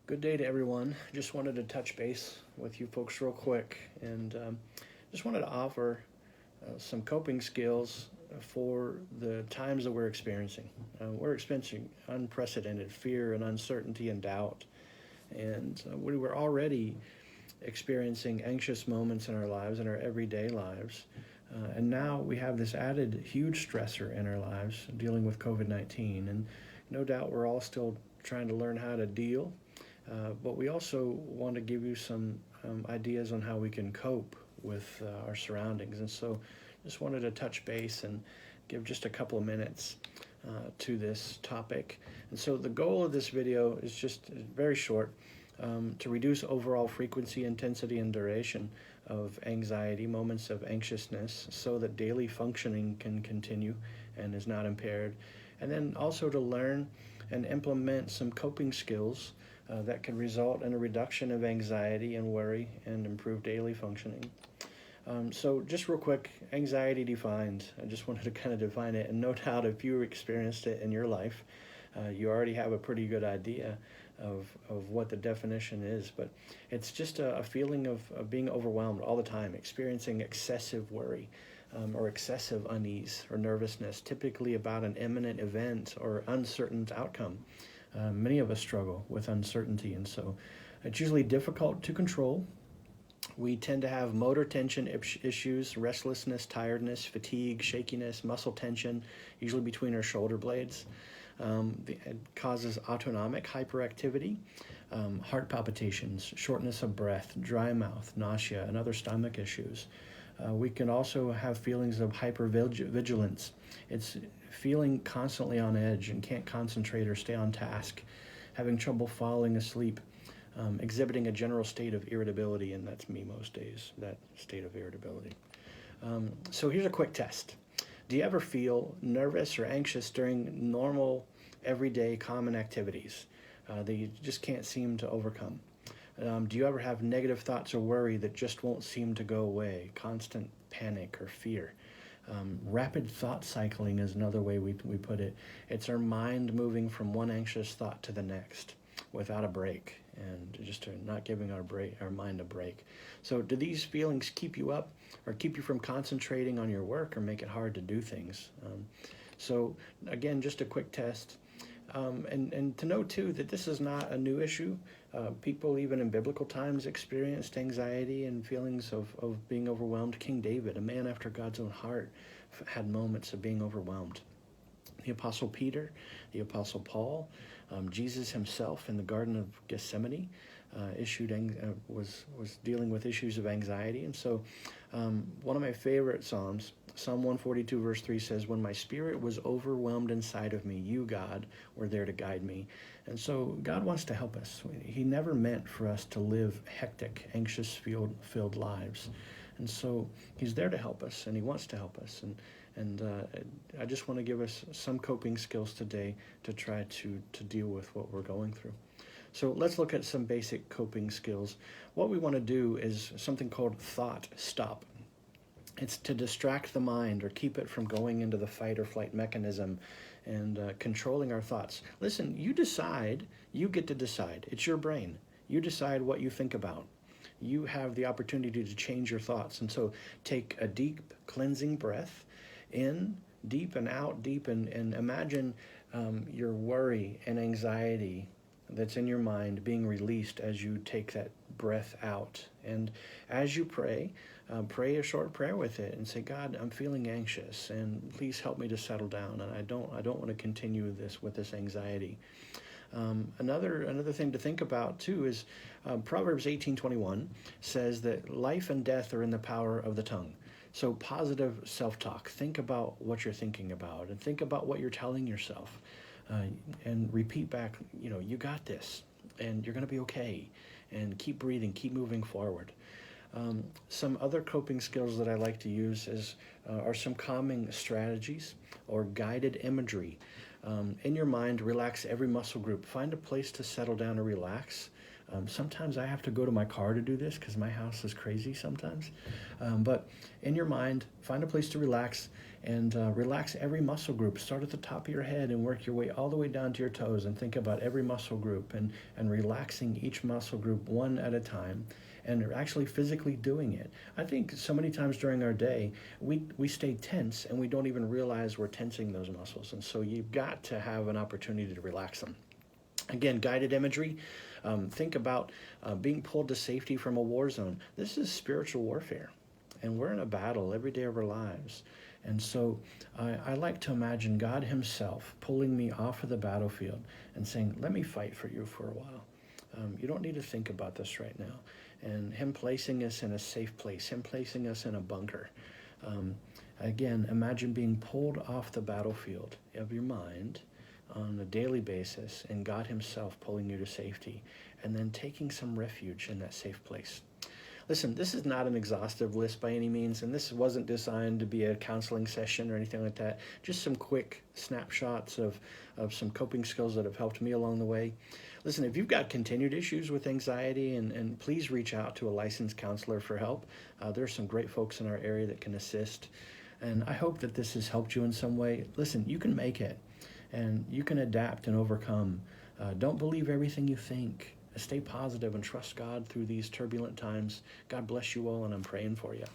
Good day to everyone. Just wanted to touch base with you folks real quick and just wanted to offer some coping skills for the times that we're experiencing. We're experiencing unprecedented fear and uncertainty and doubt, and we were already experiencing anxious moments in our lives, in our everyday lives. And now we have this added huge stressor in our lives dealing with COVID 19. And no doubt we're all still trying to learn how to deal, but we also want to give you some ideas on how we can cope with our surroundings. And so just wanted to touch base and give just a couple of minutes to this topic. And so the goal of this video is just very short, to reduce overall frequency, intensity, and duration of anxiety, moments of anxiousness, so that daily functioning can continue and is not impaired. And then also to learn and implement some coping skills that can result in a reduction of anxiety and worry and improve daily functioning. So just real quick, anxiety defined. I just wanted to kind of define it, and no doubt if you experienced it in your life, you already have a pretty good idea of what the definition is, but it's just a feeling of being overwhelmed all the time, experiencing excessive worry or excessive unease or nervousness, typically about an imminent event or uncertain outcome. Many of us struggle with uncertainty, and so it's usually difficult to control. We tend to have motor tension issues, restlessness, tiredness, fatigue, shakiness, muscle tension, usually between our shoulder blades. It causes autonomic hyperactivity, heart palpitations, shortness of breath, dry mouth, nausea, and other stomach issues. We can also have feelings of hypervigilance. It's feeling constantly on edge and can't concentrate or stay on task, having trouble falling asleep, exhibiting a general state of irritability, and that's me most days, that state of irritability. So here's a quick test. Do you ever feel nervous or anxious during normal, everyday, common activities that you just can't seem to overcome? Do you ever have negative thoughts or worry that just won't seem to go away? Constant panic or fear? Rapid thought cycling is another way we put it. It's our mind moving from one anxious thought to the next without a break, and just not giving our mind a break. So do these feelings keep you up or keep you from concentrating on your work or make it hard to do things? So again, just a quick test. And to know too that this is not a new issue. People even in biblical times experienced anxiety and feelings of being overwhelmed. King David, a man after God's own heart, had moments of being overwhelmed. The Apostle Peter, the Apostle Paul, Jesus himself in the Garden of Gethsemane was dealing with issues of anxiety. And so one of my favorite Psalms, Psalm 142 verse 3 says, "When my spirit was overwhelmed inside of me, you, God, were there to guide me." And so God wants to help us. He never meant for us to live hectic, anxious-filled lives. And so he's there to help us, and he wants to help us. And I just want to give us some coping skills today to try to deal with what we're going through. So let's look at some basic coping skills. What we want to do is something called thought stop. It's to distract the mind or keep it from going into the fight or flight mechanism and controlling our thoughts. Listen, you get to decide. It's your brain. You decide what you think about. You have the opportunity to change your thoughts. And so take a deep cleansing breath in deep and out deep, and imagine your worry and anxiety that's in your mind being released as you take that breath out. And as you pray a short prayer with it and say, "God, I'm feeling anxious, and please help me to settle down, and I don't want to continue this anxiety." Another thing to think about too is Proverbs 18:21 says that life and death are in the power of the tongue. So positive self-talk. Think about what you're thinking about, and think about what you're telling yourself, and repeat back, you got this, and you're going to be okay, and keep breathing, keep moving forward. Some other coping skills that I like to use are some calming strategies or guided imagery. In your mind, relax every muscle group. Find a place to settle down and relax. Sometimes I have to go to my car to do this because my house is crazy sometimes. But in your mind, find a place to relax and relax every muscle group. Start at the top of your head and work your way all the way down to your toes, and think about every muscle group and relaxing each muscle group one at a time, and actually physically doing it. I think so many times during our day, we stay tense and we don't even realize we're tensing those muscles. And so you've got to have an opportunity to relax them. Again, guided imagery. Think about being pulled to safety from a war zone. This is spiritual warfare, and we're in a battle every day of our lives. And so I like to imagine God himself pulling me off of the battlefield and saying, let me fight for you for a while. You don't need to think about this right now. And him placing us in a safe place, him placing us in a bunker. Again, imagine being pulled off the battlefield of your mind on a daily basis, and God himself pulling you to safety, and then taking some refuge in that safe place. Listen, this is not an exhaustive list by any means, and this wasn't designed to be a counseling session or anything like that. Just some quick snapshots of some coping skills that have helped me along the way. Listen, if you've got continued issues with anxiety, and please reach out to a licensed counselor for help. There's some great folks in our area that can assist. And I hope that this has helped you in some way. Listen, you can make it, and you can adapt and overcome. Don't believe everything you think. Stay positive and trust God through these turbulent times. God bless you all, and I'm praying for you.